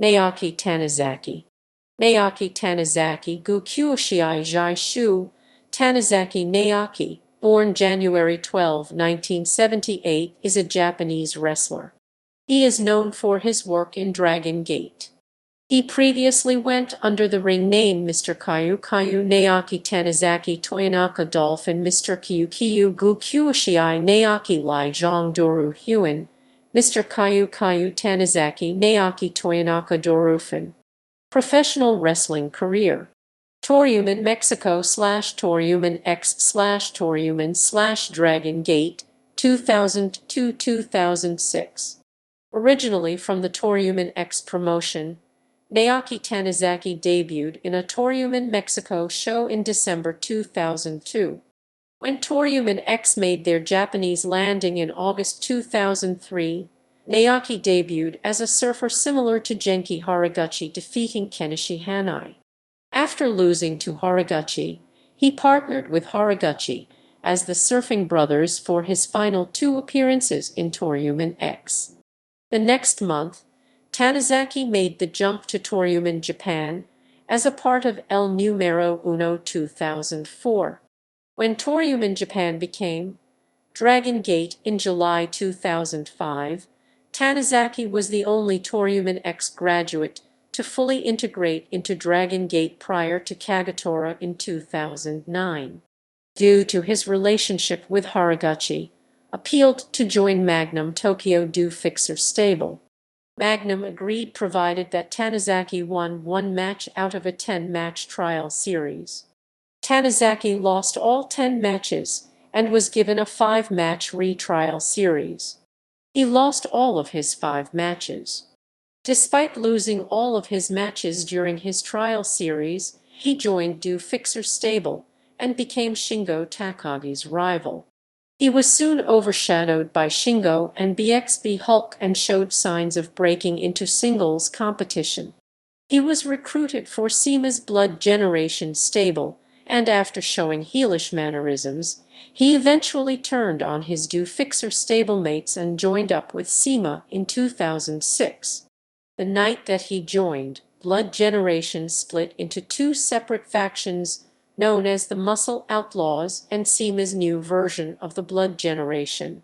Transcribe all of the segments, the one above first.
Naoki Tanizaki. Naoki Tanizaki gu Kyoshiai Jai Shu, Tanizaki Naoki, born January 12, 1978, is a Japanese wrestler. He is known for his work in Dragon Gate. He previously went under the ring name Mr.キューキューNaoki Tanizaki Toyonaka Dolphin Mr.キューキューgu Kyoshiai Naoki Lai Zhong Dorufin, Mr.キューキューTanizaki Naoki Toyonaka Dorufin. Professional wrestling career. Toryumon Mexico / Toryumon X / Toryumon / Dragon Gate, 2002-2006. Originally from the Toryumon X promotion, Naoki Tanizaki debuted in a Toryumon Mexico show in December 2002. When Toryumon X made their Japanese landing in August 2003, Naoki debuted as a surfer similar to Genki Horiguchi, defeating Kenichi Hanai. After losing to Horiguchi, he partnered with Horiguchi as the Surfing Brothers for his final 2 appearances in Toryumon X. The next month, Tanizaki made the jump to Toryumon Japan as a part of El Numero Uno 2004. When Toryumon Japan became Dragon Gate in July 2005, Tanizaki was the only Toryumon X graduate to fully integrate into Dragon Gate prior to Kagetora in 2009. Due to his relationship with Horiguchi, appealed to join Magnum Tokyo Do Fixer stable. Magnum agreed provided that Tanizaki won 1 match out of a 10-match trial series. Tanizaki lost all 10 matches and was given a 5-match retrial series. He lost all of his 5 matches. Despite losing all of his matches during his trial series, he joined Do Fixer stable and became Shingo Takagi's rival. He was soon overshadowed by Shingo and BXB Hulk and showed signs of breaking into singles competition. He was recruited for CIMA's Blood Generation stable, and after showing heelish mannerisms, he eventually turned on his Do Fixer stablemates and joined up with CIMA in 2006. The night that he joined, Blood Generation split into 2 separate factions known as the Muscle Outlaws and CIMA's new version of the Blood Generation.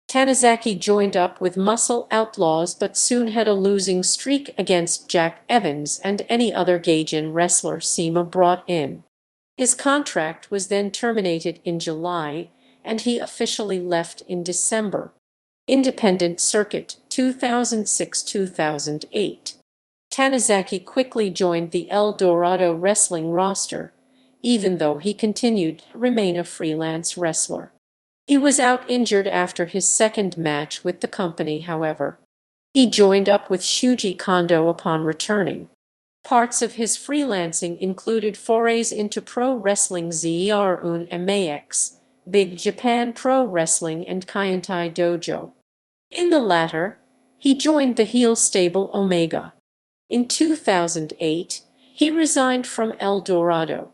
Tanizaki joined up with Muscle Outlaws but soon had a losing streak against Jack Evans and any other Gaijin wrestler CIMA brought in. His contract was then terminated in July, and he officially left in December. Independent Circuit, 2006-2008. Tanizaki quickly joined the El Dorado wrestling roster, even though he continued to remain a freelance wrestler. He was out injured after his 2nd match with the company, however. He joined up with Shuji Kondo upon returning. Parts of his freelancing included forays into pro wrestling Zerun MAX, Big Japan Pro Wrestling and Kaientai Dojo. In the latter, he joined the heel stable Omega. In 2008, he resigned from El Dorado.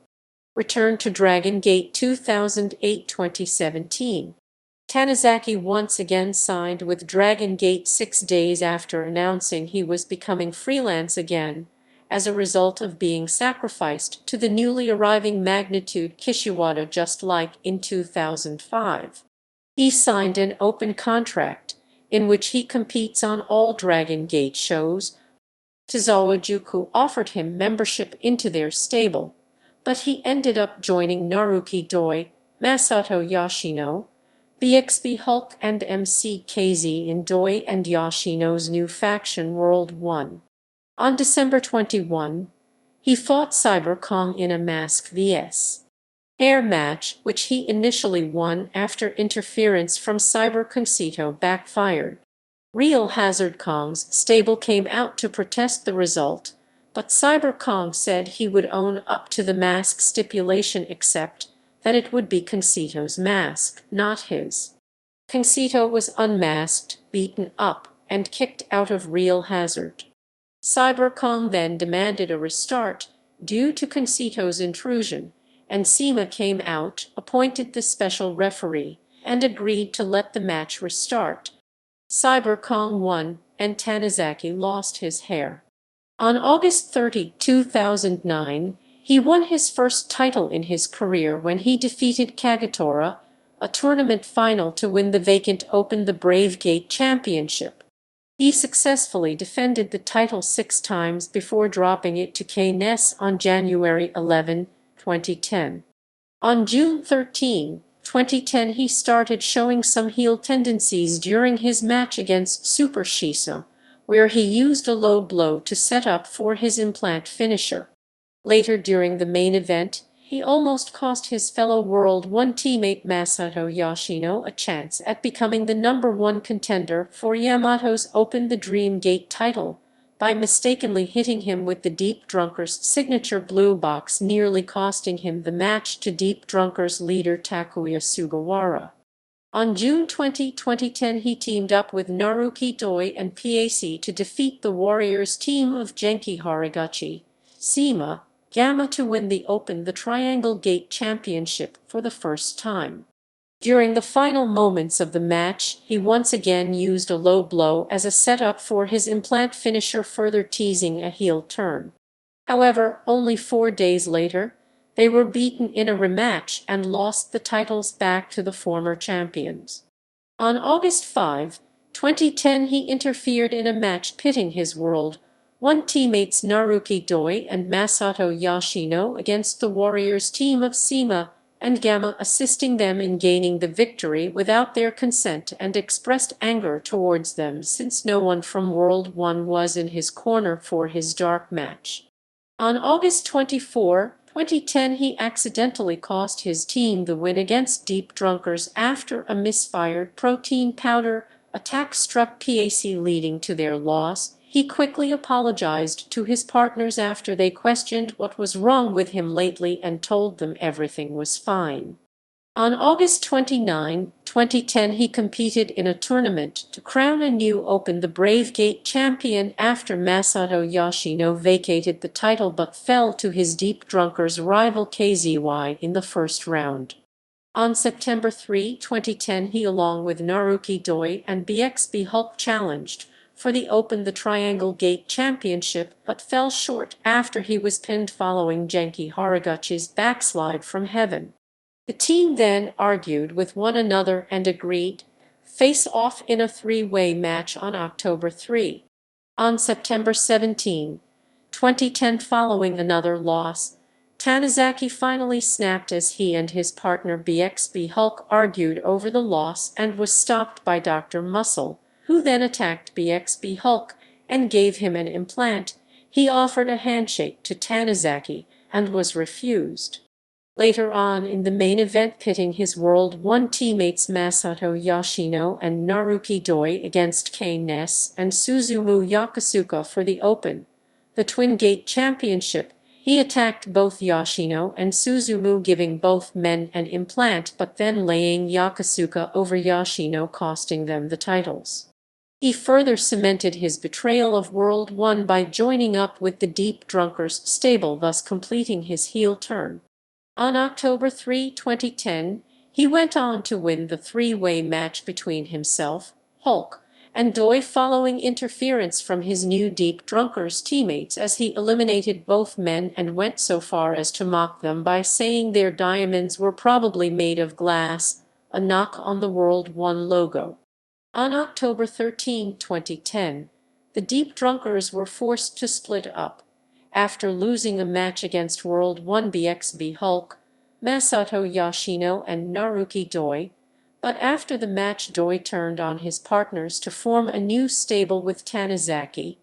Returned to Dragon Gate 2008-2017. Tanizaki once again signed with Dragon Gate 6 days after announcing he was becoming freelance again, as a result of being sacrificed to the newly arriving Magnitude Kishiwada just like in 2005. He signed an open contract, in which he competes on all Dragon Gate shows. Tozawa Juku offered him membership into their stable, but he ended up joining Naruki Doi, Masato Yoshino, BXB Hulk and MCKZ in Doi and Yoshino's new faction World 1. On December 21, he fought Cyber Kong in a Mask vs. Air match, which he initially won after interference from Cyber Concito backfired. Real Hazard Kong's stable came out to protest the result, but Cyber Kong said he would own up to the mask stipulation except that it would be Concito's mask, not his. Concito was unmasked, beaten up, and kicked out of Real Hazard. Cyber Kong then demanded a restart due to Concito's intrusion, and CIMA came out, appointed the special referee, and agreed to let the match restart. Cyber Kong won, and Tanizaki lost his hair. On August 30, 2009, he won his first title in his career when he defeated Kagetora, a tournament final to win the vacant Open the Brave Gate Championship. He successfully defended the title 6 times before dropping it to Kei on January 11, 2010. On June 13, 2010, he started showing some heel tendencies during his match against Super Shiso, where he used a low blow to set up for his implant finisher. Later during the main event, he almost cost his fellow World 1 teammate Masato Yoshino a chance at becoming the #1 contender for Yamato's Open the Dream Gate title by mistakenly hitting him with the Deep Drunker's signature blue box, nearly costing him the match to Deep Drunker's leader Takuya Sugawara. On June 20, 2010, he teamed up with Naoki Doi and PAC to defeat the Warriors team of Genki Horiguchi, CIMA, Gamma to win the Open the Triangle Gate Championship for the first time. During the final moments of the match, he once again used a low blow as a setup for his implant finisher, further teasing a heel turn. However, only 4 days later, they were beaten in a rematch and lost the titles back to the former champions. On August 5, 2010, he interfered in a match pitting his World 1 teammates Naoki Doi and Masato Yoshino against the Warriors team of CIMA and Gamma, assisting them in gaining the victory without their consent, and expressed anger towards them since no one from World 1 was in his corner for his dark match. On August 24, 2010, he accidentally cost his team the win against Deep Drunkers after a misfired protein powder attack struck PAC, leading to their loss. He quickly apologized to his partners after they questioned what was wrong with him lately and told them everything was fine. On August 29, 2010, he competed in a tournament to crown a new Open the Brave Gate champion after Masato Yoshino vacated the title but fell to his Deep Drunkers rival KZY in the first round. On September 3, 2010, he, along with Naoki Doi and BXB Hulk, challenged for the Open the Triangle Gate Championship but fell short after he was pinned following Genki Horiguchi's backslide from heaven. The team then argued with one another and agreed face off in a 3-way match on October 3. On September 17, 2010, following another loss, Tanizaki finally snapped as he and his partner BXB Hulk argued over the loss and was stopped by Dr. Muscle, who then attacked BXB Hulk and gave him an implant. He offered a handshake to Tanizaki and was refused. Later on in the main event, pitting his World 1 teammates Masato Yoshino and Naoki Doi against Kei and Suzumu Yokosuka for the Open, the Twin Gate Championship, he attacked both Yoshino and Suzumu, giving both men an implant but then laying Yokosuka over Yoshino, costing them the titles. He further cemented his betrayal of World 1 by joining up with the Deep Drunkers stable, thus completing his heel turn. On October 3, 2010, he went on to win the 3-way match between himself, Hulk, and Doi following interference from his new Deep Drunkers teammates, as he eliminated both men and went so far as to mock them by saying their diamonds were probably made of glass, a knock on the World 1 logo. On October 13, 2010, the Deep Drunkers were forced to split up after losing a match against World 1 BXB Hulk, Masato Yoshino and Naoki Doi, but after the match Doi turned on his partners to form a new stable with Tanizaki,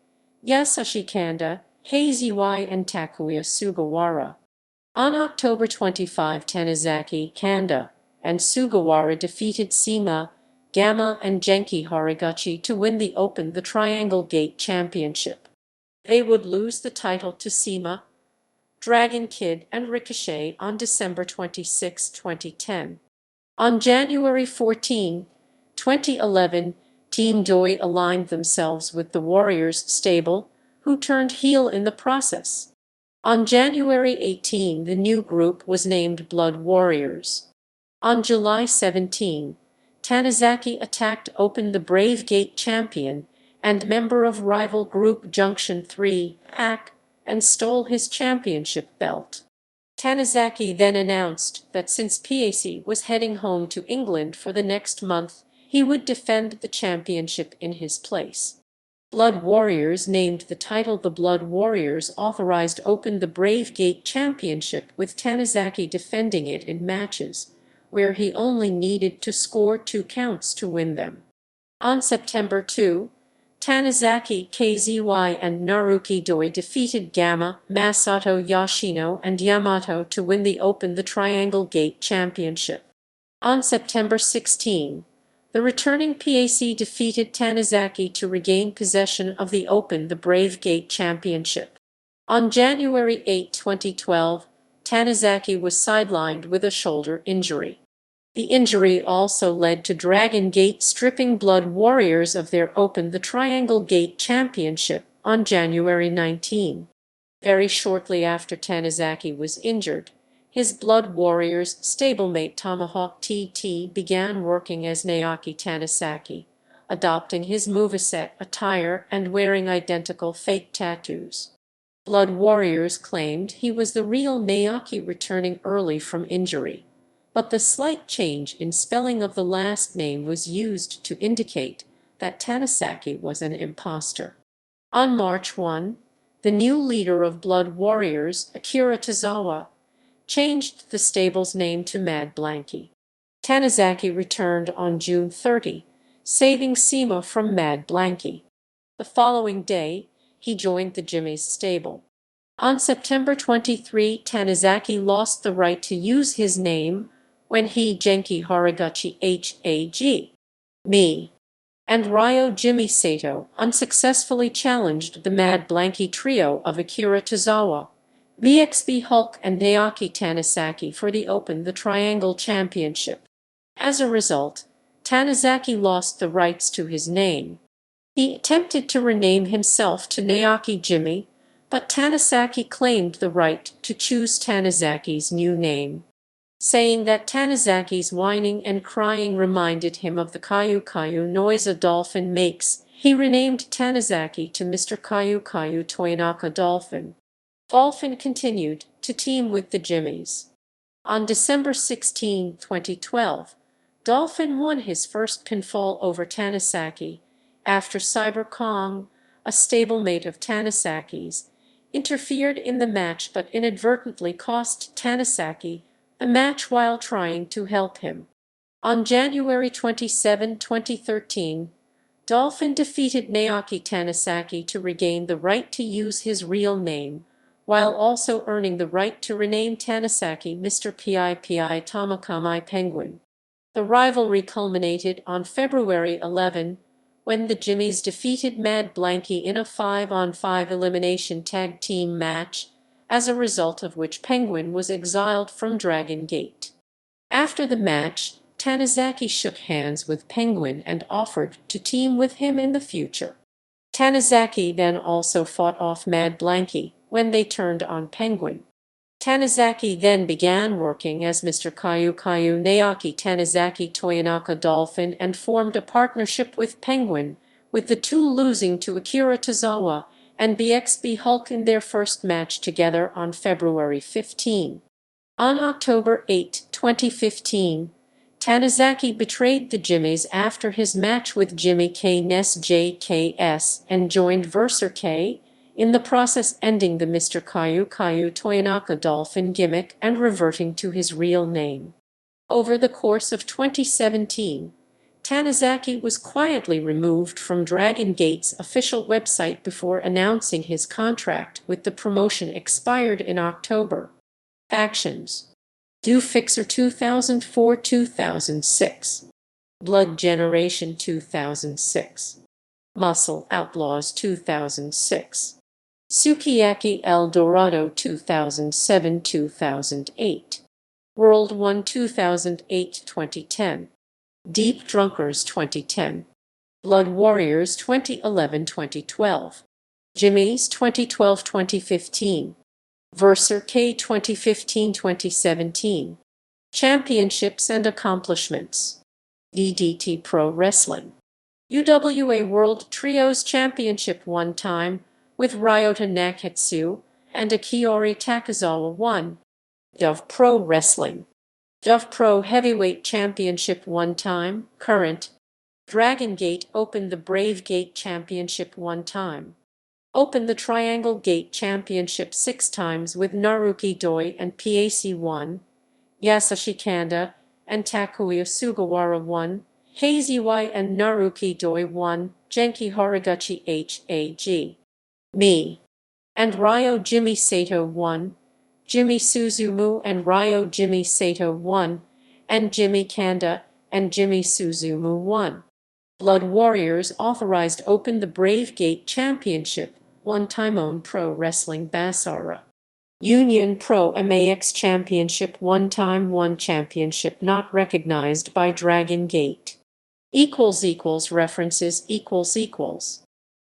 Yasushi Kanda, KZY and Takuya Sugawara. On October 25, Tanizaki, Kanda, and Sugawara defeated CIMA, Gamma and Genki Horiguchi to win the Open the Triangle Gate Championship. They would lose the title to CIMA, Dragon Kid and Ricochet on December 26, 2010. On January 14, 2011, Team Doi aligned themselves with the Warriors stable, who turned heel in the process. On January 18, the new group was named Blood Warriors. On July 17, Tanizaki attacked Open the Brave Gate champion and member of rival group Junction 3, PAC, and stole his championship belt. Tanizaki then announced that since PAC was heading home to England for the next month, he would defend the championship in his place. Blood Warriors named the title the Blood Warriors authorized opened the Brave Gate Championship, with Tanizaki defending it in matches where he only needed to score 2 counts to win them. On September 2, Tanizaki, KZY, and Naruki Doi defeated Gamma, Masato Yoshino, and Yamato to win the Open the Triangle Gate Championship. On September 16, the returning PAC defeated Tanizaki to regain possession of the Open the Brave Gate Championship. On January 8, 2012, Tanizaki was sidelined with a shoulder injury. The injury also led to Dragon Gate stripping Blood Warriors of their Open the Triangle Gate Championship on January 19. Very shortly after Tanizaki was injured, his Blood Warriors stablemate Tomahawk TT began working as Naoki Tanizaki, adopting his moveset attire and wearing identical fake tattoos. Blood Warriors claimed he was the real Naoki returning early from injury, but the slight change in spelling of the last name was used to indicate that Tanizaki was an imposter. On March 1, the new leader of Blood Warriors, Akira Tozawa, changed the stable's name to Mad Blanky. Tanizaki returned on June 30, saving Sema from Mad Blanky. The following day, he joined the Jimmy's stable. On September 23, Tanizaki lost the right to use his name when he, Genki Horiguchi H.A.G. Me, and Ryo Jimmy Sato unsuccessfully challenged the Mad Blanky trio of Akira Tozawa, BXB Hulk, and Naoki Tanizaki for the Open the Triangle Championship. As a result, Tanizaki lost the rights to his name. He attempted to rename himself to Naoki Jimmy, but Tanizaki claimed the right to choose Tanizaki's new name, saying that Tanizaki's whining and crying reminded him of the kayu-kayu noise a dolphin makes. He renamed Tanizaki to Mr. Kayu-kayu Toyonaka Dolphin. Dolphin continued to team with the Jimmies. On December 16, 2012, Dolphin won his first pinfall over Tanizaki after Cyber Kong, a stablemate of Tanizaki's, interfered in the match but inadvertently cost Tanizaki the match while trying to help him. On January 27, 2013, Dolphin defeated Naoki Tanizaki to regain the right to use his real name, while also earning the right to rename Tanizaki Mr. Pi Tomakamai Penguin. The rivalry culminated on February 11, when the Jimmies defeated Mad Blanky in a 5-on-5 elimination tag team match, as a result of which Penguin was exiled from Dragon Gate. After the match, Tanizaki shook hands with Penguin and offered to team with him in the future. Tanizaki then also fought off Mad Blanky when they turned on Penguin. Tanizaki then began working as Mr. Kayu-kayu Naoki Tanizaki Toyonaka Dolphin and formed a partnership with Penguin, with the two losing to Akira Tozawa and BXB Hulk in their first match together on February 15. On October 8, 2015, Tanizaki betrayed the Jimmies after his match with Jimmy K. Ness JKS and joined Verser K, in the process ending the Mr. Kayu-kayu Toyonaka Dolphin gimmick and reverting to his real name. Over the course of 2017, Tanizaki was quietly removed from Dragon Gate's official website before announcing his contract with the promotion expired in October. Actions: Do Fixer 2004-2006, Blood Generation 2006, Muscle Outlaws 2006, Sukiyaki El Dorado 2007-2008, World 1 2008-2010, Deep Drunkers 2010, Blood Warriors 2011-2012, Jimmy's 2012-2015, Verser K 2015-2017, Championships and Accomplishments, DDT Pro Wrestling. UWA World Trios Championship 1 time, with Ryota Nakatsu and Akiori Takazawa 1. Dove Pro Wrestling. Dove Pro Heavyweight Championship 1 time, current. Dragon Gate opened the Brave Gate Championship 1 time. Opened the Triangle Gate Championship 6 times with Naruki Doi and PAC 1, Yasashi Kanda and Takuya Sugawara 1, Hazy Y and Naruki Doi 1, Genki Horiguchi HAG. Me. And Ryo Jimmy Sato 1, Jimmy Suzumu and Ryo Jimmy Sato 1, and Jimmy Kanda and Jimmy Suzumu 1. Blood Warriors authorized opened the Brave Gate Championship, 1 time on Pro Wrestling Basara. Union Pro MAX Championship 1 time 1 championship not recognized by Dragon Gate. References